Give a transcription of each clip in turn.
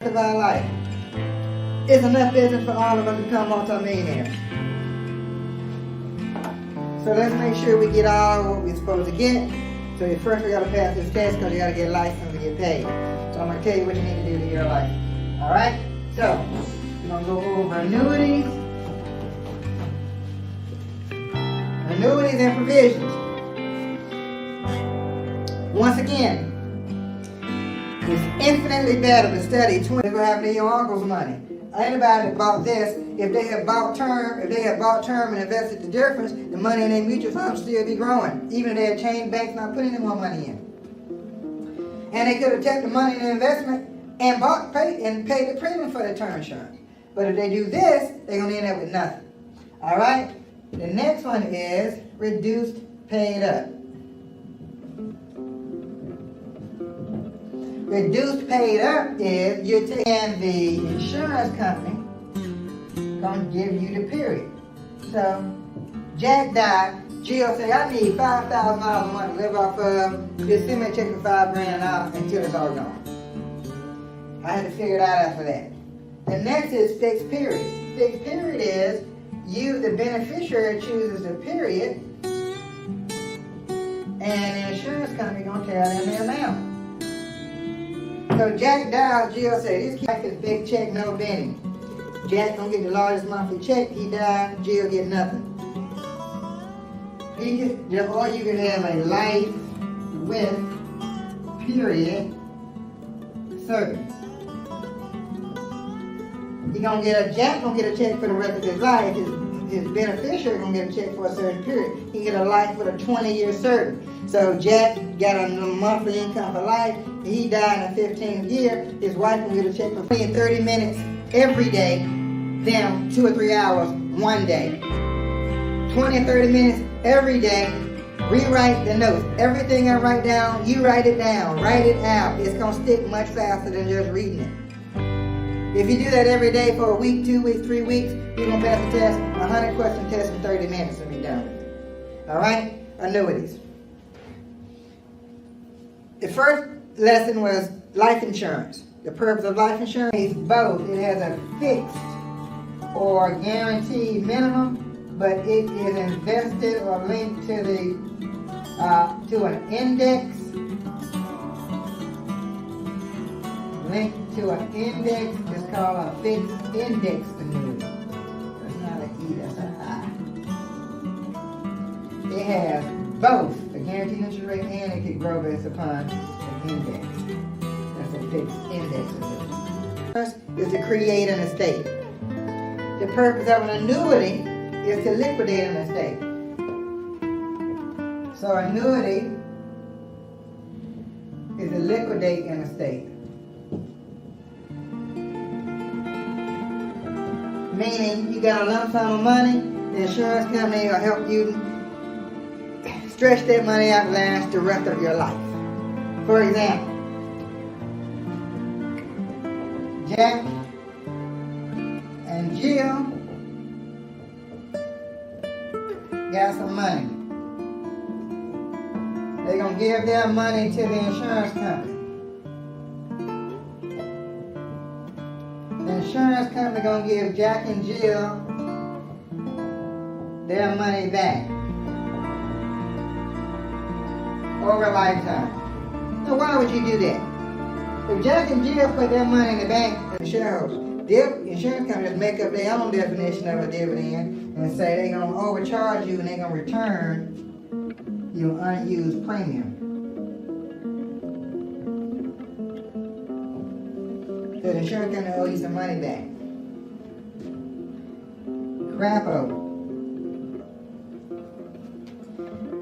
of our life. It's enough business for all of us to become multimillionaires. So let's make sure we get all what we're supposed to get. So first we got to pass this test because you got to get licensed to get paid. So I'm going to tell you what you need to do to get your license. Alright? So, we're going to go over annuities. Annuities and provisions. Once again, it's infinitely better to study 20 than what happened to your uncle's money. Anybody that bought this, if they had bought term and invested the difference, the money in their mutual fund would still be growing, even if they had changed banks not putting any more money in. And they could have taken the money in the investment and paid the premium for the term insurance. But if they do this, they're going to end up with nothing. All right? The next one is reduced paid up. Reduced paid up is you're taking the insurance company going to give you the period. So Jack died. Jill said, I need $5,000 a month to live off of. Just send me a check for $5,000 out until it's all gone. I had to figure it out after that. The next is fixed period. Fixed period is you, the beneficiary, chooses the period, and the insurance company going to tell them the amount. So Jack died, Jill said, this kid is big check, no Benny. Jack gonna get the largest monthly check, he died, Jill get nothing. Or you can have a life with period certain. Jack gonna get a check for the rest of his life. His beneficiary gonna get a check for a certain period. He get a life with a 20-year certain. So Jack got a monthly income for life. He died in the 15th year. His wife will get a check for 20 and 30 minutes every day, then 2 or 3 hours one day. 20 and 30 minutes every day. Rewrite the notes. Everything I write down, you write it down. Write it out. It's going to stick much faster than just reading it. If you do that every day for a week, 2 weeks, 3 weeks, you're going to pass the test, 100 question test in 30 minutes and be done with it. All right? Annuities. The first lesson was life insurance. The purpose of life insurance is both. It has a fixed or guaranteed minimum, but it is invested or linked to an index. Linked to an index is called a fixed index annuity. That's not an E, that's an I. It has both a guaranteed interest rate and it can grow based upon an index. That's a fixed index annuity. First is to create an estate. The purpose of an annuity is to liquidate an estate. So annuity is to liquidate an estate. Meaning you got a lump sum of money, the insurance company will help you stretch that money out and last the rest of your life. For example, Jack and Jill got some money. They're going to give their money to the insurance company. The insurance company going to give Jack and Jill their money back over a lifetime. Now why would you do that? If Jack and Jill put their money in the bank, the shareholders, the insurance companies make up their own definition of a dividend and say they're going to overcharge you and they're going to return your unused premium. So the insurance company owe you some money back. Crap over.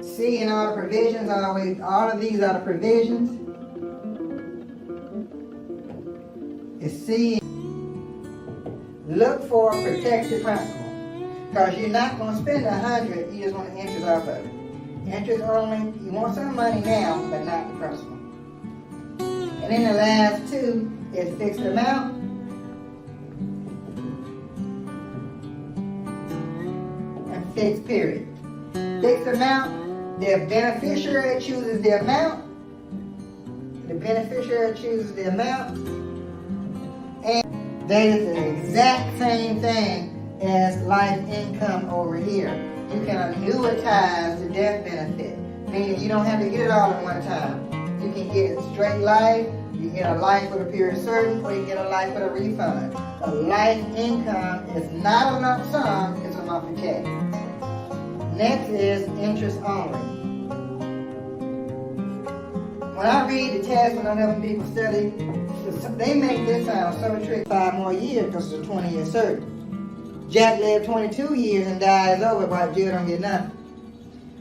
See, in all the provisions, all of these are the provisions. It's C. Look for protected principal. Because you're not going to spend 100, you just want the interest off of it. Interest only, you want some money now, but not the principal. And then the last two is fixed amount and fixed period. Fixed amount, the beneficiary chooses the amount. The beneficiary chooses the amount. And that is the exact same thing as life income over here. You can annuitize the death benefit, meaning you don't have to get it all at one time. You can get it straight life, you get a life with a period certain, or you get a life with a refund. A life income is not a lump sum, it's a monthly check. Next is interest only. When I read the test, when I'm helping people study, they make this sound so tricky. 5 more years because it's a 20-year certain. Jack lived 22 years and died over, but Jill don't get nothing.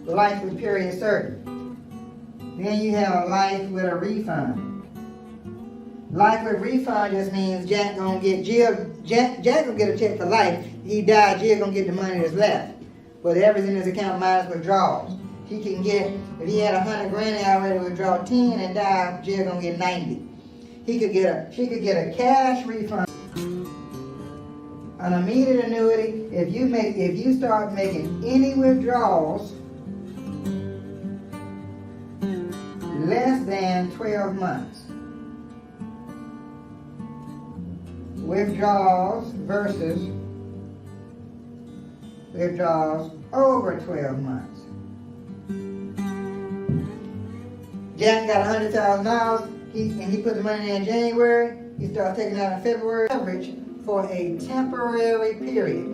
Life with period certain. Then you have a life with a refund. Life with refund just means Jack gonna get Jack gonna get a check for life. He died, Jill gonna get the money that's left. Whatever's in his account minus withdrawals. He can get, if he had 100 grand, he already withdraw 10 and die, Jill gonna get 90. She could get a cash refund. An immediate annuity, if you start making any withdrawals less than 12 months. Withdrawals versus withdrawals over 12 months. Jack got $100,000, and he put the money in January, he started taking it out in February. Coverage for a temporary period.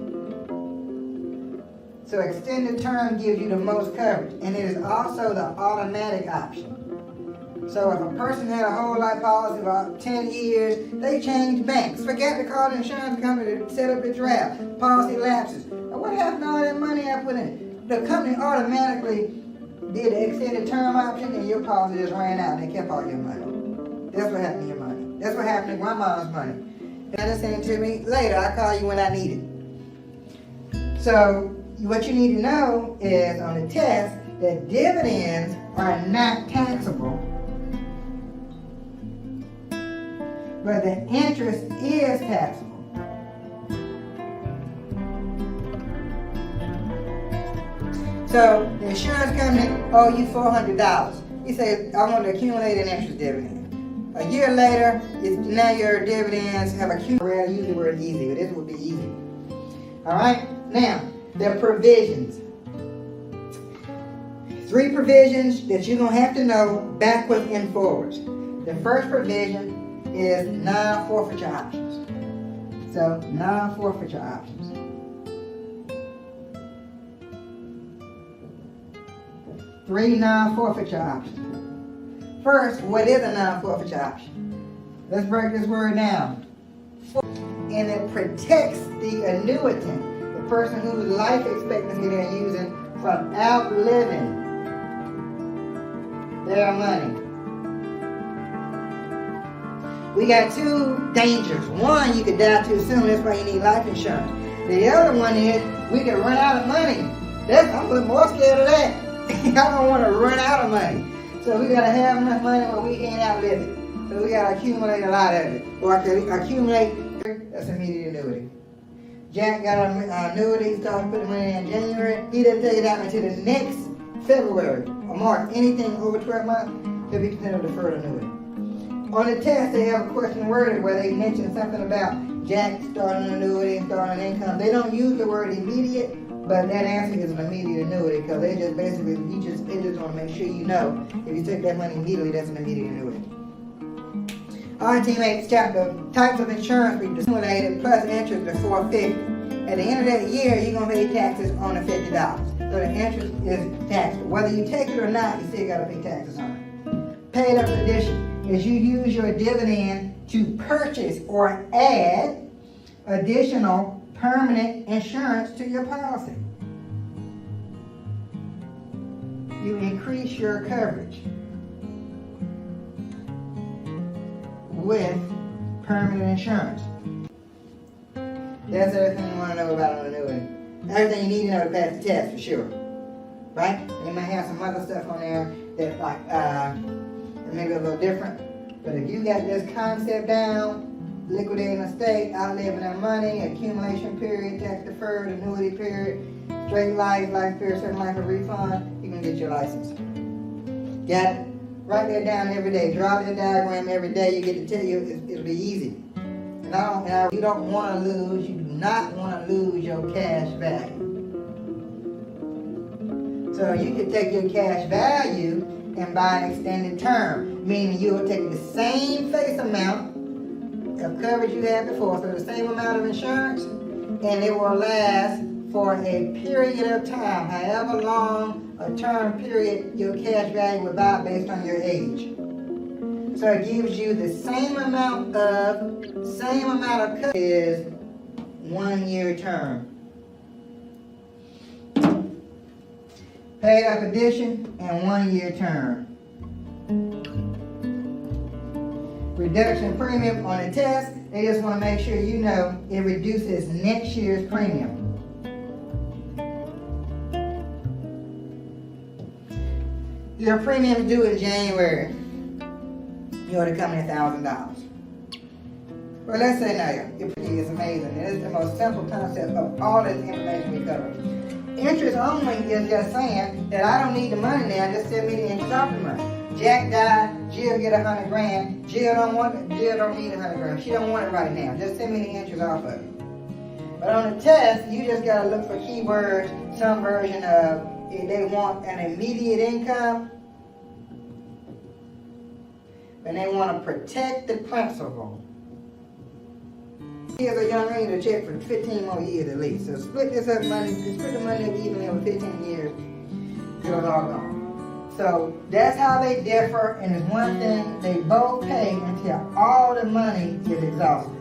So extended term gives you the most coverage, and it is also the automatic option. So if a person had a whole life policy about 10 years, they change banks, forget to call the insurance company to set up its draft, policy lapses. Now what happened to all that money I put in? The company automatically did the extended term option and your policy just ran out and they kept all your money. That's what happened to your money. That's what happened to grandma's money. Now send it to me later, I'll call you when I need it. So what you need to know is on the test that dividends are not taxable, but the interest is taxable. So the insurance company owe you $400. You say, I want to accumulate an interest dividend. A year later, now your dividends have accumulated. I use the word easy, but this would be easy. All right? Now, the provisions. 3 provisions that you're going to have to know backwards and forwards. The first provision is non-forfeiture options. So, non-forfeiture options. Three non-forfeiture options. First, what is a non-forfeiture option? Let's break this word down. And it protects the annuitant, the person whose life expectancy they're using, from outliving their money. We got 2 dangers. One, you could die too soon, that's why you need life insurance. The other one is, we could run out of money. I'm a little more scared of that. I don't want to run out of money. So we got to have enough money where we can't outlive it. So we got to accumulate a lot of it. Or accumulate, that's immediate annuity. Jack got an annuity, started putting money in January. He didn't take it out until the next February or March. Anything over 12 months, he'll be considered a deferred annuity. On the test, they have a question worded where they mention something about Jack starting an annuity and starting an income. They don't use the word immediate, but that answer is an immediate annuity because they just basically, they just want to make sure you know if you take that money immediately, that's an immediate annuity. All right, teammates, chapter types of insurance we accumulated plus interest is $450. At the end of that year, you're going to pay taxes on the $50. So the interest is taxable. Whether you take it or not, you still got to pay taxes on it. Paid up addition is you use your dividend to purchase or add additional permanent insurance to your policy. You increase your coverage with permanent insurance. That's everything you want to know about an annuity. Everything you need to know to pass the test for sure. Right? They might have some other stuff on there that maybe a little different. But if you got this concept down, liquidating estate, outliving their money, accumulation period, tax deferred, annuity period, straight life, life period, certain life of refund, you can get your license. Got it? Write that down every day. Draw that diagram every day. You get to tell you, it'll be easy. You don't want to lose, you do not want to lose your cash value. So you could take your cash value and buy an extended term, meaning you will take the same face amount of coverage you had before, so the same amount of insurance, and it will last for a period of time, however long a term period your cash value will buy based on your age. So it gives you the same amount of coverage is 1 year term. Paid up addition and 1 year term. Reduction premium on a test, they just want to make sure you know it reduces next year's premium. Your premium is due in January. You ought to come in $1,000. Well, let's say now, your premium is amazing. It is the most simple concept of all this information we cover. Interest only is just saying that I don't need the money now, just send me the interest off the money. Jack died, Jill get $100 grand. Jill don't need $100 grand. She don't want it right now. Just send me the interest off of it. But on the test, you just gotta look for keywords, some version of if they want an immediate income, and they want to protect the principal. Here's a young lady to check for 15 more years at least. So split this up split the money up evenly over 15 years. You're all gone. So that's how they differ, and it's one thing, they both pay until all the money is exhausted.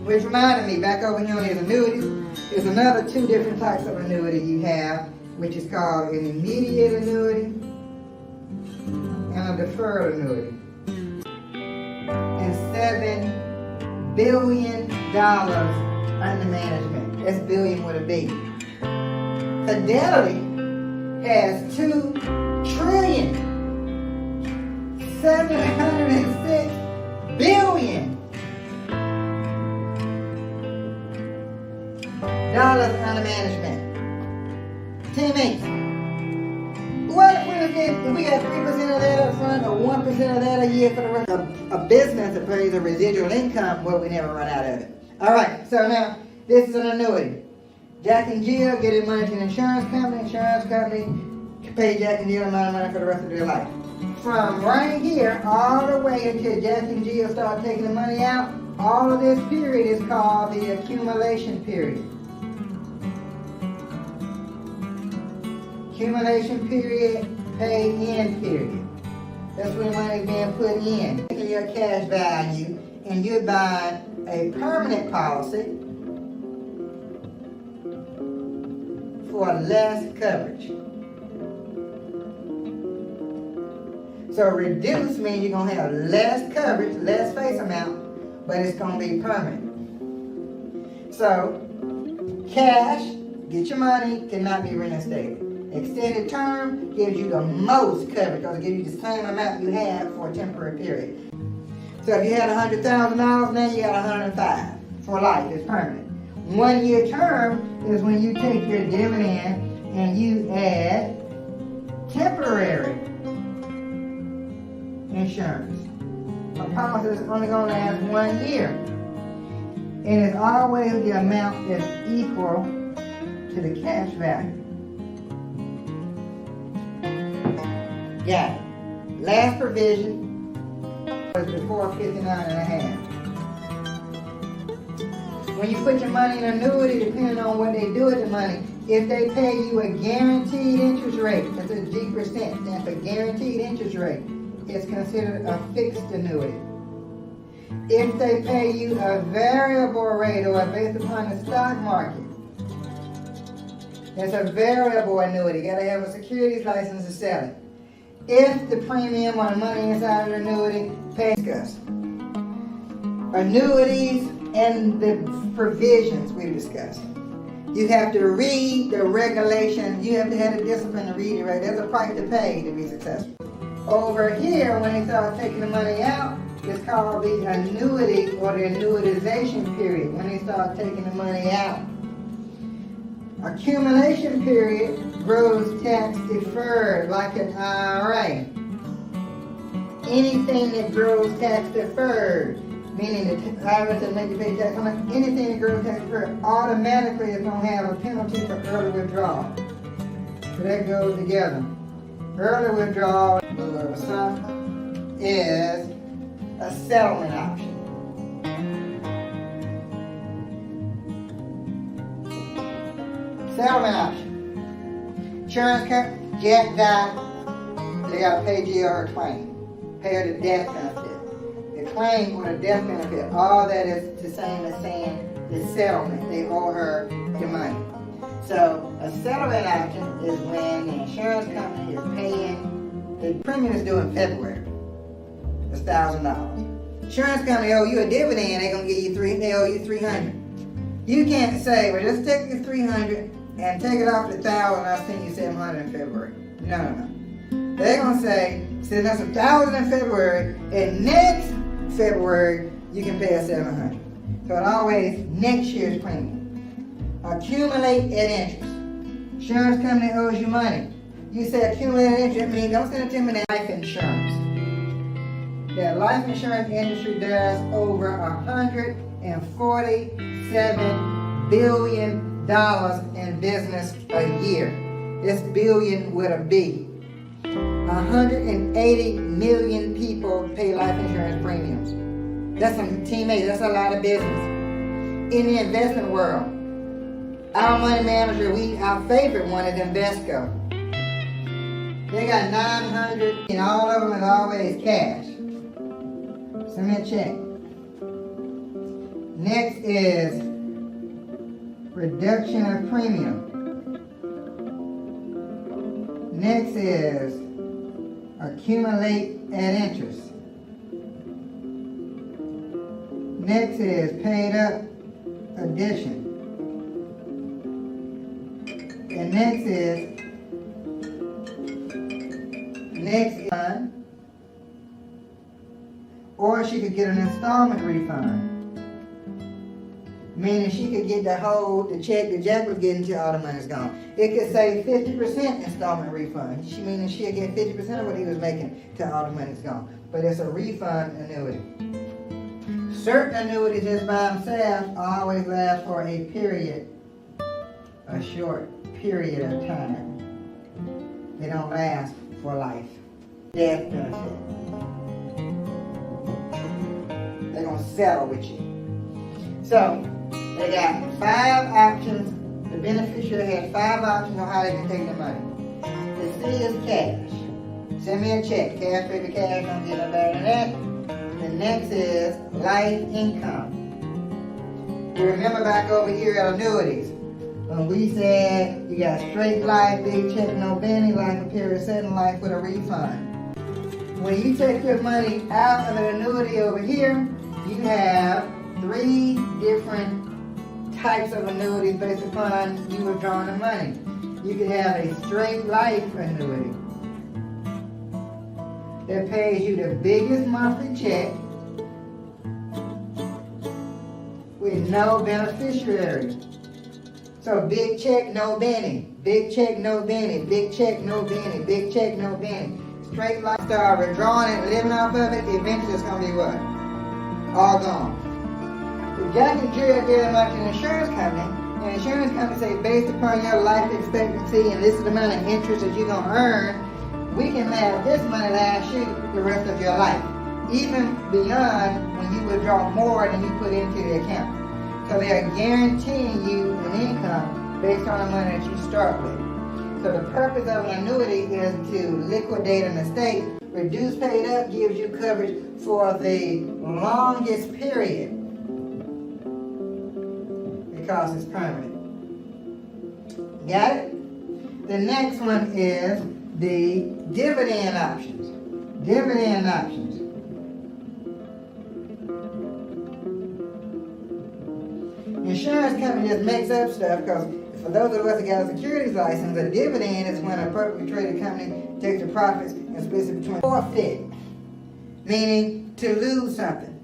Which reminded me, back over here on these annuities, there's another 2 different types of annuity you have, which is called an immediate annuity and a deferred annuity. And $7 billion under management. That's billion with a B. Fidelity has $2 trillion, $706 billion under management. Teammates, what if we got 3% of that up front or 1% of that a year for the rest of a business that pays a residual income? Well, we never run out of it. All right, so now this is an annuity. Jack and Jill get money to an insurance company can pay Jack and Jill a amount of money for the rest of their life. From right here all the way until Jack and Jill start taking the money out, all of this period is called the accumulation period. Accumulation period, pay-in period. That's when money is being put in. Taking your cash value and you're buying a permanent policy for less coverage. So reduce means you're going to have less coverage, less face amount, but it's going to be permanent. So cash, get your money, cannot be reinstated. Extended term gives you the most coverage because it gives you the same amount you had for a temporary period. So if you had $100,000, now you got $105 for life. It's permanent. 1 year term is when you take your dividend and you add temporary insurance. A policy is only going to last 1 year. And it's always the amount that's equal to the cash value. Got it. Last provision was before 59.5. When you put your money in an annuity, depending on what they do with the money, if they pay you a guaranteed interest rate, that's a G%, stands for guaranteed interest rate, it's considered a fixed annuity. If they pay you a variable rate or based upon the stock market, it's a variable annuity. You gotta have a securities license to sell it. If the premium or the money inside of the annuity pays us. Annuities and the provisions we discussed. You have to read the regulations. You have to have the discipline to read it right. There's a price to pay to be successful. Over here, when they start taking the money out, it's called the annuity or the annuitization period, when they start taking the money out. Accumulation period grows tax deferred like an IRA. anything that grows tax deferred, meaning the IRS that make you pay tax on it, anything that grows tax deferred automatically is going to have a penalty for early withdrawal. So that goes together. Early withdrawal is a settlement option. Settlement option. Insurance company, Jack died, they got to pay Jill her claim. Pay her the death benefit. The claim or the death benefit, all that is the same as saying the settlement. They owe her the money. So a settlement option is when the insurance company is paying, the premium is due in February. It's $1,000. Insurance company owe you a dividend, they owe you $300. You can't say, well, just take the $300 and take it off the $1,000, I'll send you $700 in February. No. They're gonna say, send us $1,000 in February, and next February you can pay us $700. So it always next year's premium. Accumulate at interest. Insurance company owes you money. You say accumulate at interest, means don't send it to me that life insurance. The life insurance industry does over $147 billion in business a year. This billion with a B. 180 million people pay life insurance premiums. That's some teammates, that's a lot of business. In the investment world, our money manager, our favorite one is Invesco. They got 900 and all of them is always cash. Send me a check. Next is reduction of premium. Next is accumulate at interest. Next is paid up addition. And next is refund, or she could get an installment refund. Meaning she could get the check that Jack was getting till all the money's gone. It could say 50% installment refund. Meaning she'll get 50% of what he was making till all the money's gone. But it's a refund annuity. Certain annuities just by themselves always last for a short period of time. They don't last for life. Death benefit. They're going to settle with you. So, they got 5 options. The beneficiary has 5 options on how they can take the money. The C is cash. Send me a check. Cash, baby, cash. Don't get no better than that. The next is life income. You remember back over here at annuities, when we said you got straight life, big check, no Benny, life and period, setting life with a refund. When you take your money out of an annuity over here, you have 3 different types of annuities based upon you withdrawing the money. You can have a straight life annuity that pays you the biggest monthly check with no beneficiary. So big check, no Benny. Big check, no Benny. Big check, no Benny. Big check, no Benny. Straight life, start withdrawing it, living off of it, eventually it's going to be what? All gone. If Jack and Jill get them up to an insurance company, and the insurance company say, based upon your life expectancy and this is the amount of interest that you're going to earn, we can have this money last you the rest of your life. Even beyond when you withdraw more than you put into the account. So they are guaranteeing you an income based on the money that you start with. So the purpose of an annuity is to liquidate an estate. Reduce paid up gives you coverage for the longest period because it's permanent. Got it? The next one is the dividend options. Dividend options. Insurance company just makes up stuff because for those of us that got a securities license, a dividend is when a publicly traded company takes the profits and splits it between. Forfeit, meaning to lose something.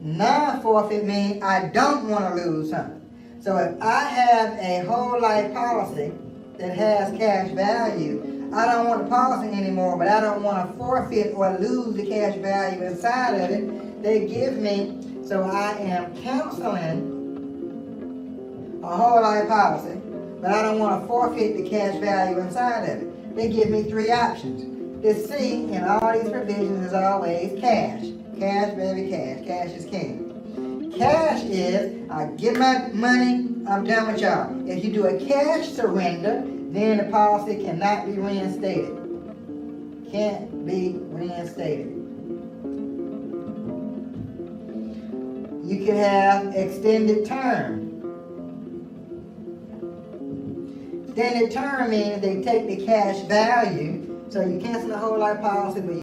Non-forfeit means I don't want to lose something. So if I have a whole life policy that has cash value, I don't want the policy anymore, but I don't want to forfeit or lose the cash value inside of it. They give me, so I am canceling a whole life policy, but I don't want to forfeit the cash value inside of it. They give me 3 options. The C in all these provisions is always cash. Cash, baby, cash. Cash is king. Cash is, I get my money, I'm done with y'all. If you do a cash surrender, then the policy cannot be reinstated. Can't be reinstated. You can have extended term. Extended term means they take the cash value, so you cancel the whole life policy, but